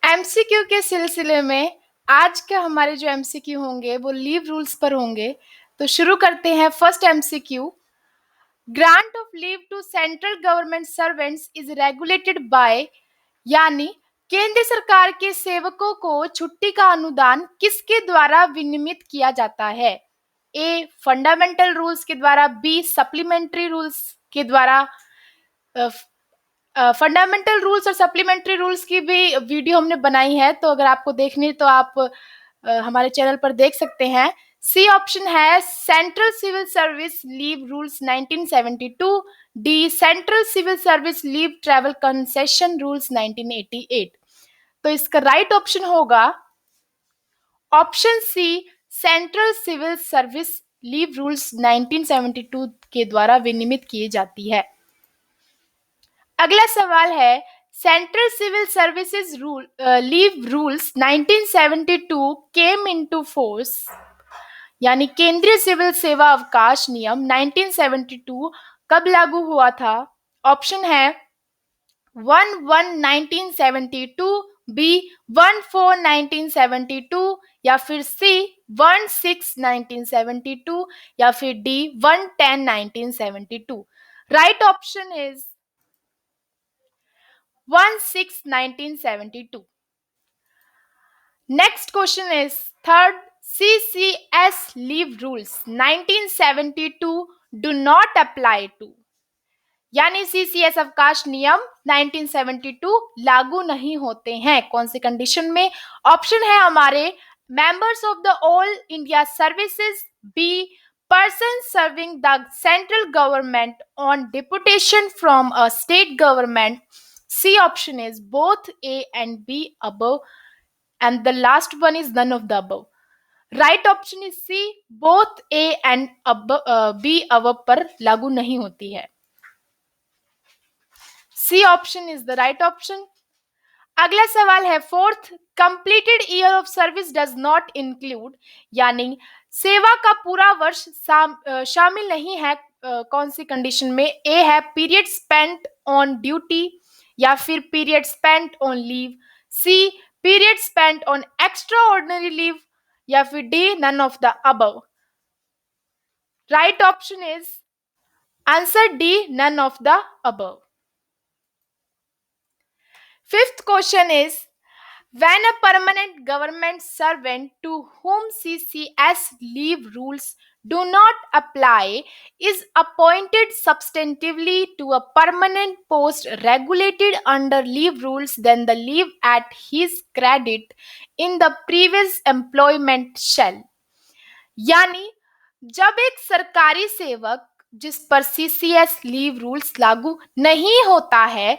MCQ के सिलसिले में आज के हमारे जो एमसीक्यू होंगे वो लीव रूल्स पर होंगे। तो शुरू करते हैं। First MCQ, grant of leave to central government servants is regulated by, यानी केंद्र सरकार के सेवकों को छुट्टी का अनुदान किसके द्वारा विनियमित किया जाता है? ए फंडामेंटल रूल्स के द्वारा, बी सप्लीमेंट्री रूल्स के द्वारा। फंडामेंटल रूल्स और सप्लीमेंट्री रूल्स की भी वीडियो हमने बनाई है, तो अगर आपको देखनी है तो आप हमारे चैनल पर देख सकते हैं। सी ऑप्शन है central civil service leave rules 1972, D central civil service leave travel concession rules 1988। तो इसका राइट ऑप्शन होगा option C, central civil service leave rules 1972 के द्वारा विनियमित की जाती है। अगला सवाल है, central civil services leave rules 1972 came into force, यानी केंद्रीय सिविल सेवा अवकाश नियम 1972 कब लागू हुआ था? ऑप्शन है 1/1/1972, बी 1/4/1972, या फिर सी 1/6/1972, या फिर D 1/10/1972। Right option is 1/6/1972. Next question is third, CCS leave rules 1972 do not apply to, यानी CCS अवकाश नियम 1972 लागू नहीं होते हैं। कौन सी कंडीशन में? ऑप्शन है हमारे members of the all India services, B person serving the central government on deputation from a state government, C option is both A and B above, and the last one is none of the above. Right option is C, both A and B above पर लागू नहीं होती है। C option is the right option. अगला सवाल है fourth, completed year of service does not include, यानी सेवा का पूरा वर्ष शामिल नहीं है। कौन सी कंडीशन में? ए है पीरियड स्पेंट ऑन ड्यूटी, या फिर period spent on leave, C period spent on extraordinary leave, या फिर D none of the above. Right option is answer D, none of the above. Fifth question is, when a permanent government servant to whom CCS leave rules do not apply is appointed substantively to a permanent post regulated under leave rules, then the leave at his credit in the previous employment shall, यानी जब एक सरकारी सेवक जिस पर CCS leave rules लागू नहीं होता है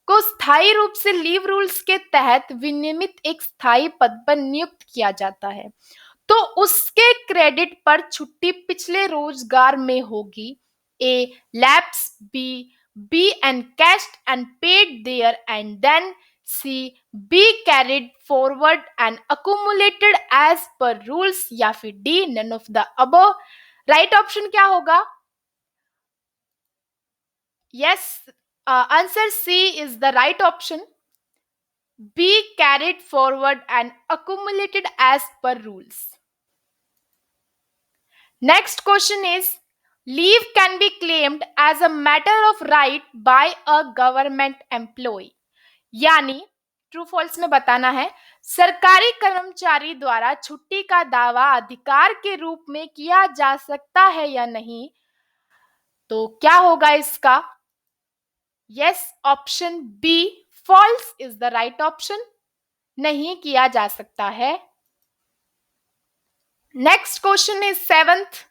को स्थायी रूप से लीव रूल्स के तहत विनियमित एक स्थायी पद पर नियुक्त किया जाता है, तो उसके क्रेडिट पर छुट्टी पिछले रोजगार में होगी। A lapse, B encashed and paid there and then, C be carried forward and accumulated as per rules, या फिर D none of the above। Right option क्या होगा? Yes, answer C is the right option. Be carried forward and accumulated as per rules. Next question is, leave can be claimed as a matter of right by a government employee, यानी true false में बताना है। सरकारी कर्मचारी द्वारा छुट्टी का दावा अधिकार के रूप में किया जा सकता है या नहीं? तो क्या होगा इसका? Yes, option B false is the right option, नहीं किया जा सकता है। Next question is seventh,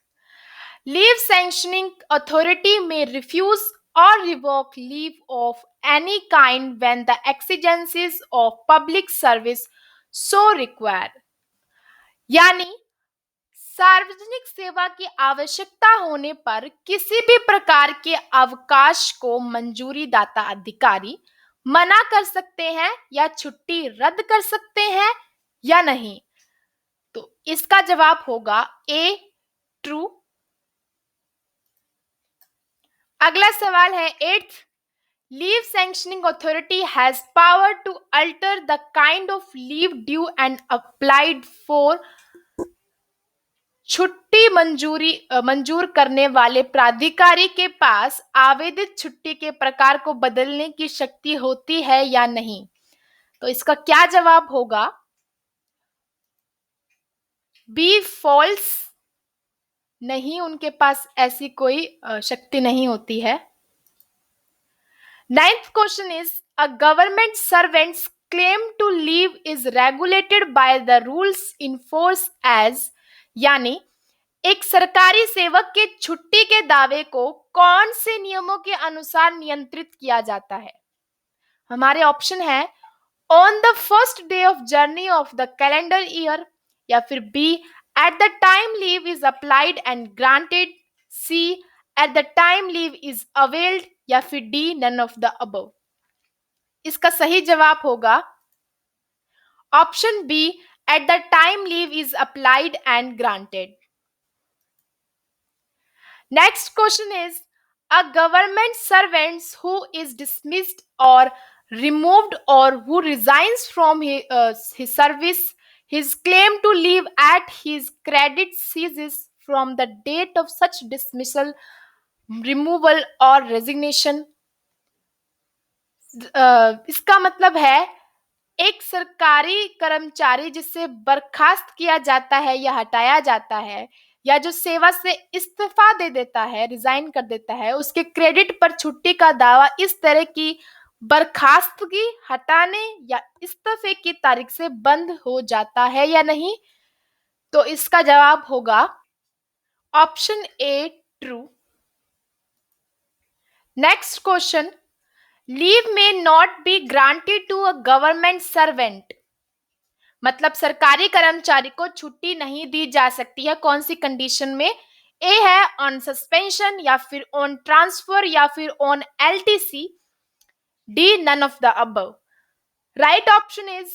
leave sanctioning authority में refuse or revoke leave of any kind when the exigencies of public service so require, यानी सार्वजनिक सेवा की आवश्यकता होने पर किसी भी प्रकार के अवकाश को मंजूरी दाता अधिकारी मना कर सकते हैं या छुट्टी रद्द कर सकते हैं या नहीं? तो इसका जवाब होगा ए ट्रू। अगला सवाल है eighth, Leave sanctioning authority has power to alter the kind of leave due and applied for छुट्टी मंजूर करने वाले प्राधिकारी के पास आवेदित छुट्टी के प्रकार को बदलने की शक्ति होती है या नहीं। तो इसका क्या जवाब होगा? बी फॉल्स, नहीं, उनके पास ऐसी कोई शक्ति नहीं होती है। Ninth question is, a government servant's claim to leave is regulated by the rules in force as, यानी एक सरकारी सेवक के छुट्टी के दावे को कौन से नियमों के अनुसार नियंत्रित किया जाता है? हमारे ऑप्शन है on the first day of journey of the calendar year, या फिर B at the time leave is applied and granted, C at the time leave is availed, या फिर D none of the above. इसका सही जवाब होगा option B, at the time leave is applied and granted. Next question is, a government servant who is dismissed or removed or who resigns from his service, his claim to leave at his credit ceases from the date of such dismissal, removal or resignation। इसका मतलब है एक सरकारी कर्मचारी जिसे बर्खास्त किया जाता है या हटाया जाता है या जो सेवा से इस्तीफा दे देता है, रिजाइन कर देता है, उसके क्रेडिट पर छुट्टी का दावा इस तरह की बर्खास्तगी, हटाने या इस्तीफे की तारीख से बंद हो जाता है या नहीं। तो इसका जवाब होगा option A, true. Next question, leave में not be granted to a government servant, मतलब सरकारी कर्मचारी को छुट्टी नहीं दी जा सकती है, कौन सी कंडीशन में? ए है ऑन सस्पेंशन, या फिर ऑन ट्रांसफर, या फिर on LTC, D none of the above. Right option is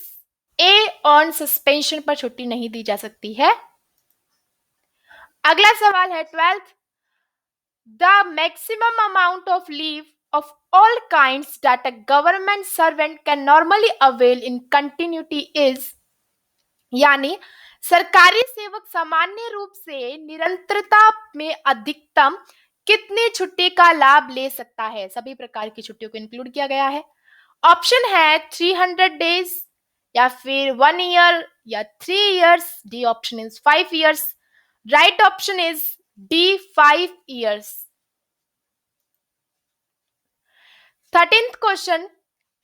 A, on suspension पर छुट्टी नहीं दी जा सकती है। अगला सवाल है 12th, the maximum amount of leave of all kinds that a government servant can normally avail in continuity is, यानी सरकारी सेवक सामान्य रूप से निरंतरता में अधिकतम कितनी छुट्टी का लाभ ले सकता है? सभी प्रकार की छुट्टियों को इंक्लूड किया गया है। ऑप्शन है 300 डेज, या फिर 1 ईयर, या 3 years, D option is 5 years. Right option is D 5 years. 13th question,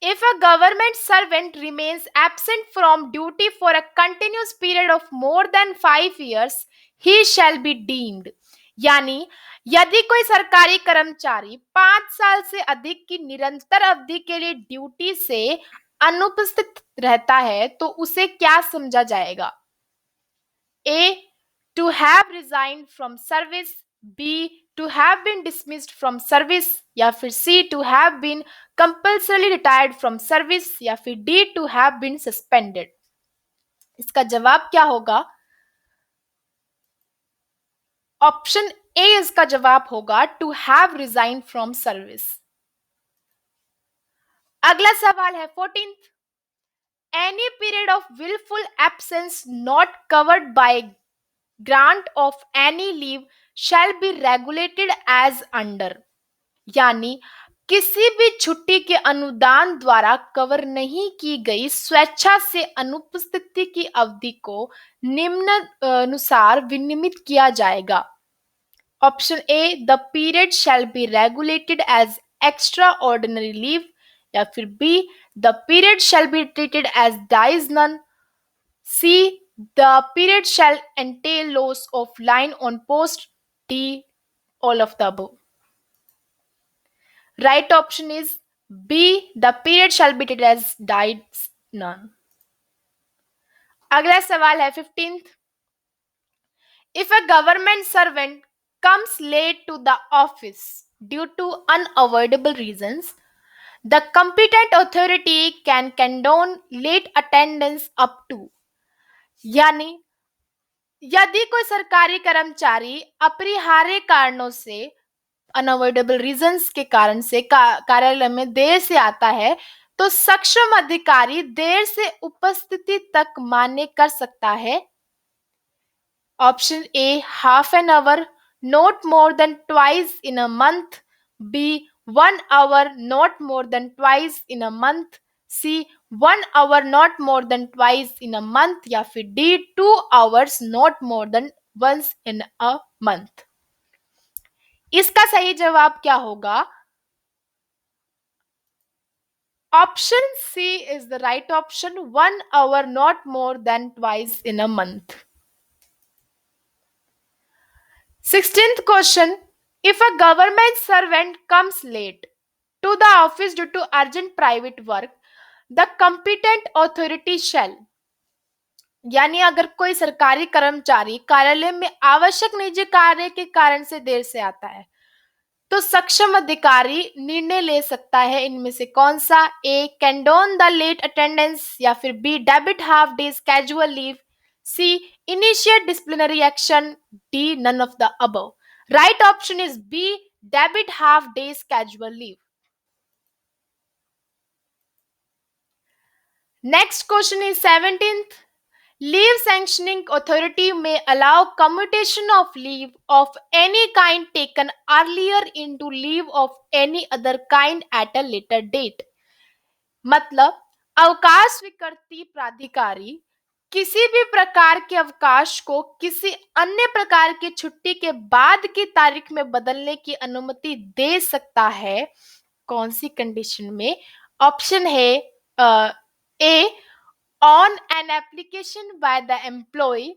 if a government servant remains absent from duty for a continuous period of more than 5 years, he shall be deemed, यानी यदि कोई सरकारी कर्मचारी 5 साल से अधिक की निरंतर अवधि के लिए ड्यूटी से अनुपस्थित रहता है तो उसे क्या समझा जाएगा? A, to have resigned from service, B, to have been dismissed from service, या फिर C, to have been compulsorily retired from service, या फिर D, to have been suspended। इसका जवाब क्या होगा? ऑप्शन ए इसका जवाब होगा to have resigned from service। अगला सवाल है 14th, any period of willful absence not covered by grant of any leave shall be regulated as under, यानी किसी भी छुट्टी के अनुदान द्वारा कवर नहीं की गई स्वेच्छा से अनुपस्थिति की अवधि को निम्न अनुसार विनियमित किया जाएगा। Option A, the period shall be regulated as extraordinary leave, या फिर B, the period shall be treated as dies non, C, the period shall entail loss of line on post, D, all of the above। Right option is B, the period shall be treated as dies none। अगला सवाल है 15th, if a government servant comes late to the office due to unavoidable reasons, the competent authority can condone late attendance up to, यानी यदि कोई सरकारी कर्मचारी अपरिहार्य कारणों से अनअवॉइडेबल रीजंस के कारण से कार्यालय में देर से आता है, तो सक्षम अधिकारी देर से उपस्थिति तक मान्य कर सकता है। Option A, half an hour, not more than twice in a month. B, 1 hour, not more than twice in a month. C, 1 hour, not more than twice in a month. या फिर D, 2 hours, not more than once in a month. इसका सही जवाब क्या होगा? Option C is the right option, 1 hour, not more than twice in a month. 16th question. If a government servant comes late to the office due to urgent private work, the competent authority shall, यानी अगर कोई सरकारी कर्मचारी कार्यालय में आवश्यक निजी कार्य के कारण से देर से आता है, तो सक्षम अधिकारी निर्णय ले सकता है इनमें से कौन सा? A, condone the late attendance. या फिर B, debit half days casual leave. C, initiate disciplinary action. D, none of the above. Right option is B, debit half days casual leave. Next question is 17th. Leave sanctioning authority may allow commutation of leave of any kind taken earlier into leave of any other kind at a later date. मतलब अवकाश स्वीकृति प्राधिकारी किसी भी प्रकार के अवकाश को किसी अन्य प्रकार की छुट्टी के बाद की तारीख में बदलने की अनुमति दे सकता है। कौन सी कंडीशन में? ऑप्शन है ए, on an application by the employee,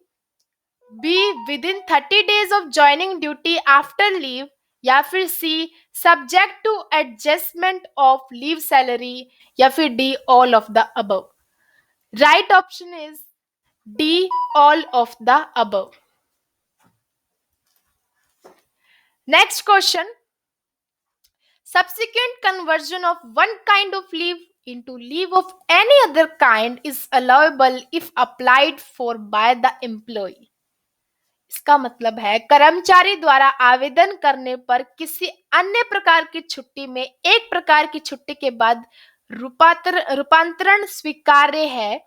B, within 30 days of joining duty after leave, या फिर C, subject to adjustment of leave salary, या फिर D, all of the above. Right option is D, all of the above. Next question. Subsequent conversion of one kind of leave into leave of any other kind is allowable if applied for by the employee. इसका मतलब है कर्मचारी द्वारा आवेदन करने पर किसी अन्य प्रकार की छुट्टी में एक प्रकार की छुट्टी के बाद रूपांतरण स्वीकार्य है।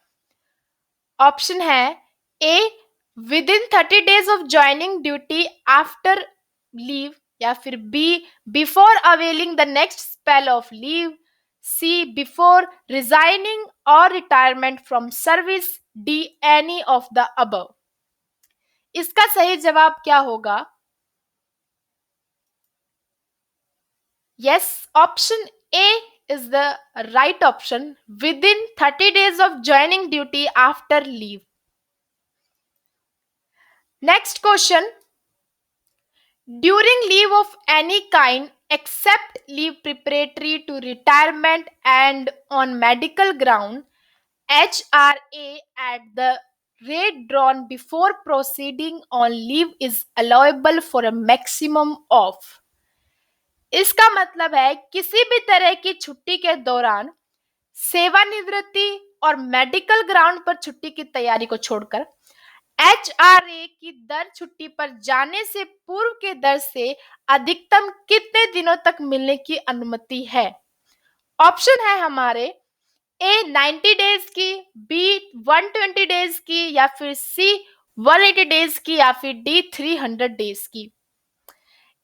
ऑप्शन है A, within 30 days of joining duty after leave. या फिर B, before availing the next spell of leave. C, before resigning और retirement from service. D, any of the above. इसका सही जवाब क्या होगा? Yes, option A is the right option, within 30 days of joining duty after leave. Next question. During leave of any kind except leave preparatory to retirement and on medical ground, HRA at the rate drawn before proceeding on leave is allowable for a maximum of. इसका मतलब है किसी भी तरह की छुट्टी के दौरान सेवानिवृत्ति और मेडिकल ग्राउंड पर छुट्टी की तैयारी को छोड़कर HRA की दर छुट्टी पर जाने से पूर्व के दर से अधिकतम कितने दिनों तक मिलने की अनुमति है? ऑप्शन है हमारे ए 90 डेज की, बी 120 डेज की, या फिर सी 180 डेज की, या फिर डी 300 डेज की।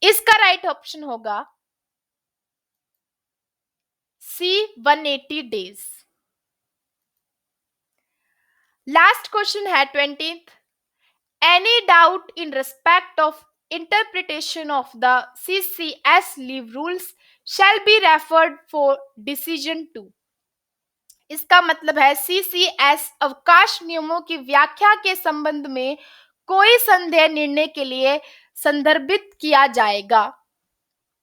इसका राइट ऑप्शन होगा सी 180 डेज। लास्ट क्वेश्चन है 20th. Any doubt in respect of interpretation of the CCS leave rules shall be referred for decision to. इसका मतलब है CCS अवकाश नियमों की व्याख्या के संबंध में कोई संदेह निर्णय के लिए संदर्भित किया जाएगा।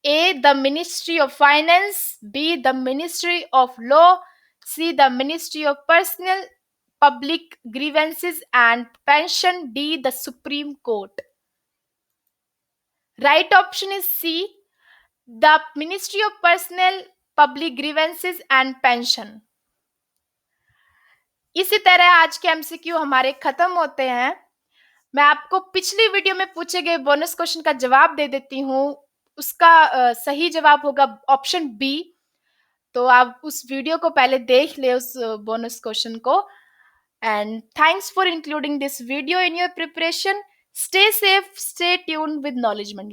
A, the Ministry of Finance, B, the Ministry of Law, C, the Ministry of Personnel, Public Grievances and Pension, D, the Supreme Court. Right option is C, the Ministry of Personnel, Public Grievances and Pension. इसी तरह आज के MCQ हमारे खत्म होते हैं। मैं आपको पिछली वीडियो में पूछे गए बोनस क्वेश्चन का जवाब दे देती हूँ। उसका सही जवाब होगा ऑप्शन बी। तो आप उस वीडियो को पहले देख ले, उस बोनस क्वेश्चन को। And thanks for including this video in your preparation. Stay safe, stay tuned with knowledge Mandi.